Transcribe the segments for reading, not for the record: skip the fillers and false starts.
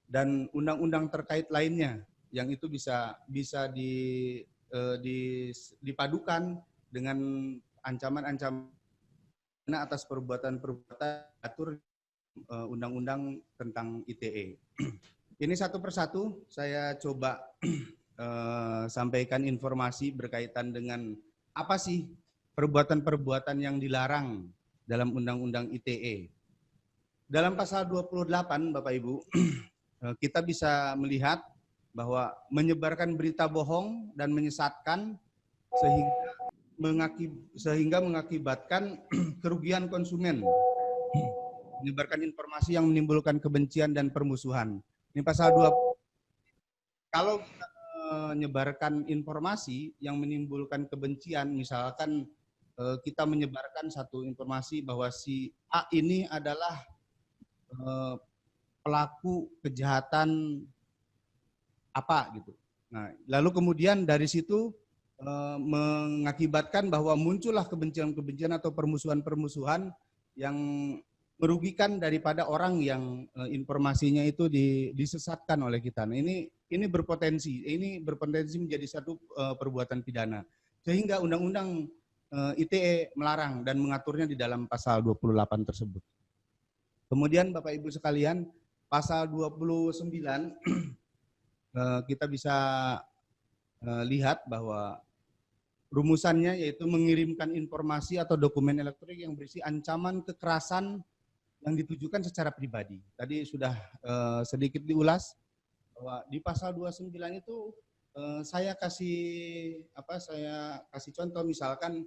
dan undang-undang terkait lainnya yang itu bisa dipadukan dengan ancaman-ancaman atas perbuatan-perbuatan atur undang-undang tentang ITE. Ini satu persatu saya coba sampaikan informasi berkaitan dengan apa sih perbuatan-perbuatan yang dilarang dalam undang-undang ITE. Dalam pasal 28 Bapak Ibu, kita bisa melihat bahwa menyebarkan berita bohong dan menyesatkan sehingga mengakibatkan kerugian konsumen, menyebarkan informasi yang menimbulkan kebencian dan permusuhan. Ini pasal 2. Kalau kita menyebarkan informasi yang menimbulkan kebencian, misalkan kita menyebarkan satu informasi bahwa si A ini adalah pelaku kejahatan apa gitu. Nah, lalu kemudian dari situ mengakibatkan bahwa muncullah kebencian-kebencian atau permusuhan-permusuhan yang merugikan daripada orang yang informasinya itu disesatkan oleh kita. Nah, ini berpotensi menjadi satu perbuatan pidana. Sehingga undang-undang ITE melarang dan mengaturnya di dalam pasal 28 tersebut. Kemudian Bapak Ibu sekalian, pasal 29 kita bisa lihat bahwa rumusannya yaitu mengirimkan informasi atau dokumen elektronik yang berisi ancaman kekerasan yang ditujukan secara pribadi. Tadi sudah sedikit diulas bahwa di pasal 29 itu saya kasih contoh, misalkan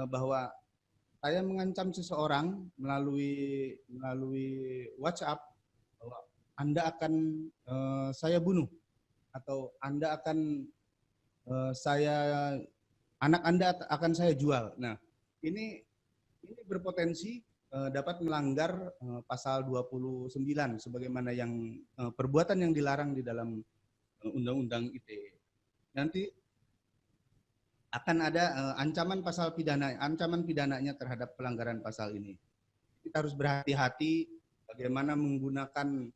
bahwa saya mengancam seseorang melalui WhatsApp bahwa Anda akan saya bunuh, atau Anda akan anak Anda akan saya jual. Nah, ini berpotensi dapat melanggar pasal 29 sebagaimana yang perbuatan yang dilarang di dalam undang-undang ITE. Nanti akan ada ancaman pidananya terhadap pelanggaran pasal ini. Kita harus berhati-hati bagaimana menggunakan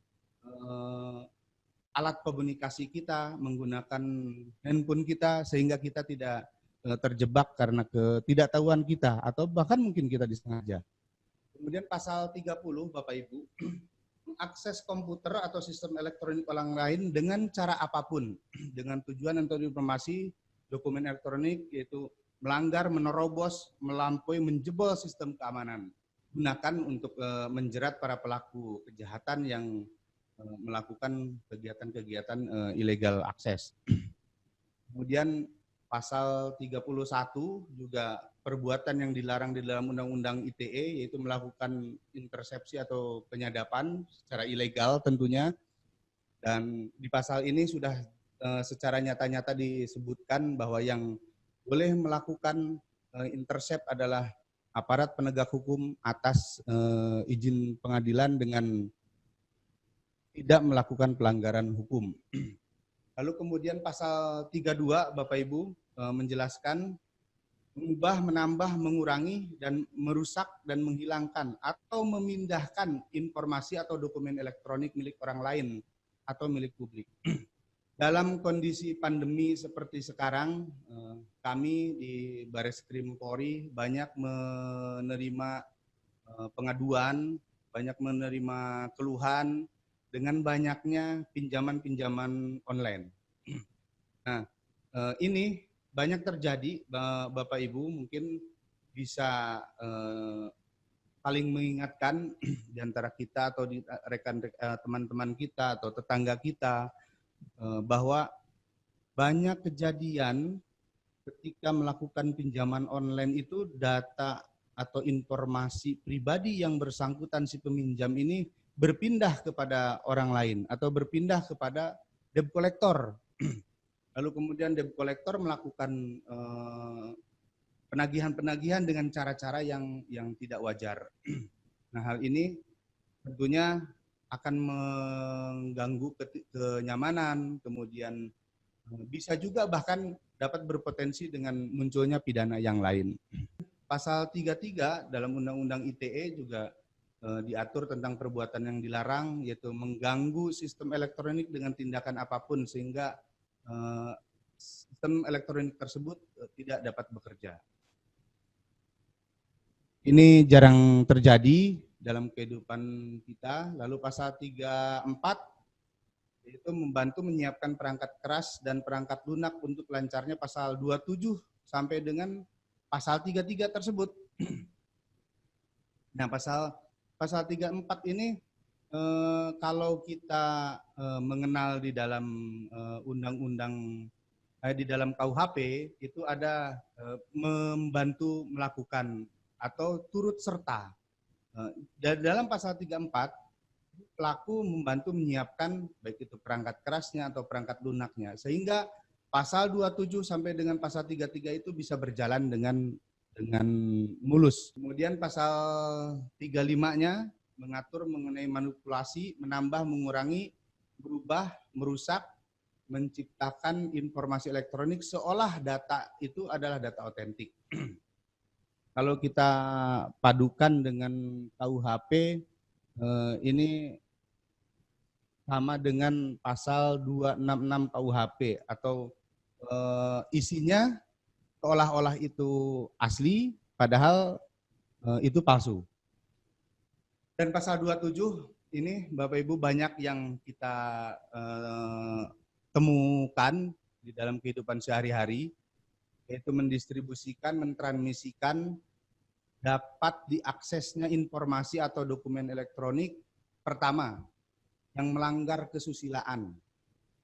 alat komunikasi kita, menggunakan handphone kita, sehingga kita tidak terjebak karena ketidaktahuan kita, atau bahkan mungkin kita disengaja. Kemudian pasal 30 Bapak Ibu, mengakses komputer atau sistem elektronik orang lain dengan cara apapun, dengan tujuan untuk informasi dokumen elektronik, yaitu melanggar, menerobos, melampaui, menjebol sistem keamanan, gunakan untuk menjerat para pelaku kejahatan yang melakukan kegiatan-kegiatan illegal akses. Kemudian pasal 31 juga perbuatan yang dilarang di dalam undang-undang ITE, yaitu melakukan intersepsi atau penyadapan secara ilegal tentunya. Dan di pasal ini sudah secara nyata-nyata disebutkan bahwa yang boleh melakukan intercept adalah aparat penegak hukum atas izin pengadilan dengan tidak melakukan pelanggaran hukum. Lalu kemudian pasal 32 Bapak Ibu menjelaskan mengubah, menambah, mengurangi, dan merusak dan menghilangkan atau memindahkan informasi atau dokumen elektronik milik orang lain atau milik publik. Dalam kondisi pandemi seperti sekarang, kami di Bareskrim Polri banyak menerima pengaduan, banyak menerima keluhan dengan banyaknya pinjaman-pinjaman online. Nah, ini banyak terjadi, Bapak Ibu mungkin bisa saling mengingatkan di antara kita atau di rekan teman-teman kita atau tetangga kita, bahwa banyak kejadian ketika melakukan pinjaman online itu data atau informasi pribadi yang bersangkutan si peminjam ini berpindah kepada orang lain atau berpindah kepada debt collector. Lalu kemudian debt collector melakukan penagihan-penagihan dengan cara-cara yang tidak wajar. Nah, hal ini tentunya akan mengganggu kenyamanan, kemudian bisa juga bahkan dapat berpotensi dengan munculnya pidana yang lain. Pasal 33 dalam Undang-Undang ITE juga diatur tentang perbuatan yang dilarang, yaitu mengganggu sistem elektronik dengan tindakan apapun sehingga sistem elektronik tersebut tidak dapat bekerja. Ini jarang terjadi dalam kehidupan kita. Lalu pasal 34 yaitu membantu menyiapkan perangkat keras dan perangkat lunak untuk lancarnya pasal 27 sampai dengan pasal 33 tersebut. Nah, pasal 34 ini kalau kita mengenal di dalam undang-undang di dalam KUHP itu ada membantu melakukan atau turut serta. Dalam pasal 34 pelaku membantu menyiapkan baik itu perangkat kerasnya atau perangkat lunaknya, sehingga pasal 27 sampai dengan pasal 33 itu bisa berjalan dengan mulus. Kemudian pasal 35-nya mengatur mengenai manipulasi, menambah, mengurangi, berubah, merusak, menciptakan informasi elektronik seolah data itu adalah data otentik. Kalau kita padukan dengan KUHP, ini sama dengan pasal 266 KUHP atau isinya seolah-olah itu asli, padahal itu palsu. Dan pasal 27 ini Bapak Ibu banyak yang kita temukan di dalam kehidupan sehari-hari, yaitu mendistribusikan, mentransmisikan, dapat diaksesnya informasi atau dokumen elektronik. Pertama, yang melanggar kesusilaan.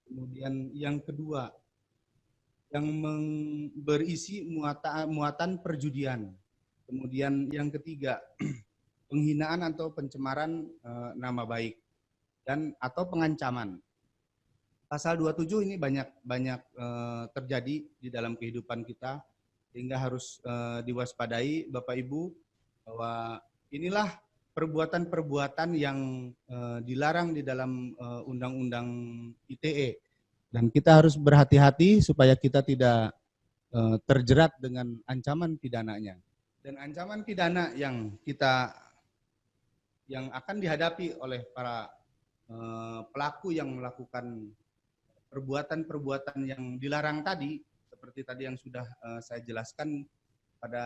Kemudian yang kedua, yang berisi muatan perjudian. Kemudian yang ketiga, penghinaan atau pencemaran nama baik dan atau pengancaman. Pasal 27 ini banyak terjadi di dalam kehidupan kita, sehingga harus diwaspadai Bapak Ibu bahwa inilah perbuatan-perbuatan yang dilarang di dalam Undang-Undang ITE, dan kita harus berhati-hati supaya kita tidak terjerat dengan ancaman pidananya. Dan ancaman pidana yang akan dihadapi oleh para pelaku yang melakukan perbuatan-perbuatan yang dilarang tadi, seperti tadi yang sudah saya jelaskan pada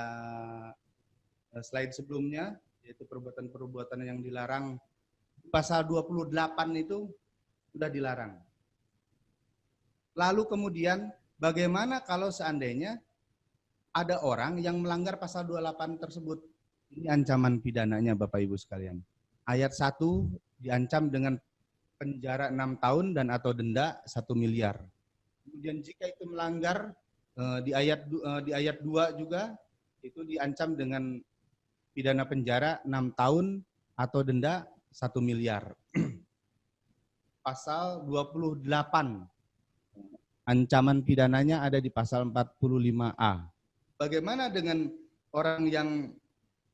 slide sebelumnya, yaitu perbuatan-perbuatan yang dilarang. Pasal 28 itu sudah dilarang. Lalu kemudian bagaimana kalau seandainya ada orang yang melanggar pasal 28 tersebut? Ini ancaman pidananya Bapak Ibu sekalian. Ayat 1 diancam dengan penjara 6 tahun dan atau denda 1 miliar. Kemudian jika itu melanggar di ayat 2 juga itu diancam dengan pidana penjara 6 tahun atau denda 1 miliar. Pasal 28, ancaman pidananya ada di pasal 45A. Bagaimana dengan orang yang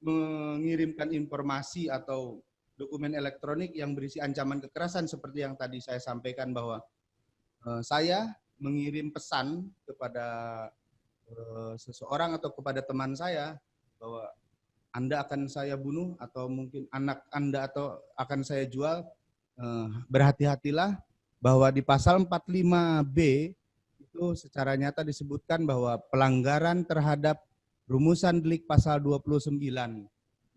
mengirimkan informasi atau dokumen elektronik yang berisi ancaman kekerasan seperti yang tadi saya sampaikan, bahwa saya mengirim pesan kepada seseorang atau kepada teman saya bahwa Anda akan saya bunuh atau mungkin anak Anda atau akan saya jual. Berhati-hatilah bahwa di pasal 45B itu secara nyata disebutkan bahwa pelanggaran terhadap rumusan delik pasal 29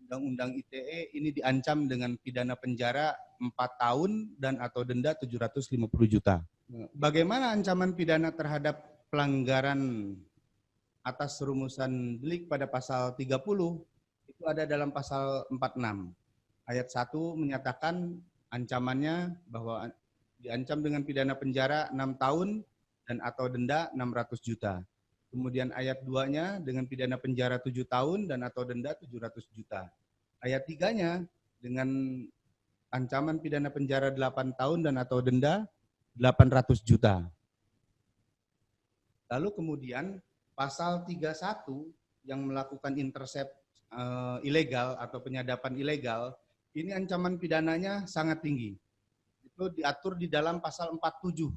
Undang-Undang ITE ini diancam dengan pidana penjara 4 tahun dan atau denda 750 juta. Bagaimana ancaman pidana terhadap pelanggaran atas rumusan delik pada pasal 30? Itu ada dalam pasal 46. Ayat 1 menyatakan ancamannya bahwa diancam dengan pidana penjara 6 tahun dan atau denda 600 juta. Kemudian ayat 2-nya dengan pidana penjara 7 tahun dan atau denda 700 juta. Ayat 3-nya dengan ancaman pidana penjara 8 tahun dan atau denda 800 juta. Lalu kemudian pasal 31 yang melakukan intercept ilegal atau penyadapan ilegal, ini ancaman pidananya sangat tinggi. Itu diatur di dalam pasal 47.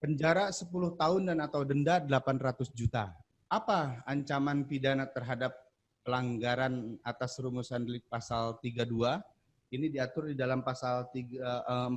Penjara 10 tahun dan atau denda 800 juta. Apa ancaman pidana terhadap pelanggaran atas rumusan delik pasal 32 ini diatur di dalam pasal 40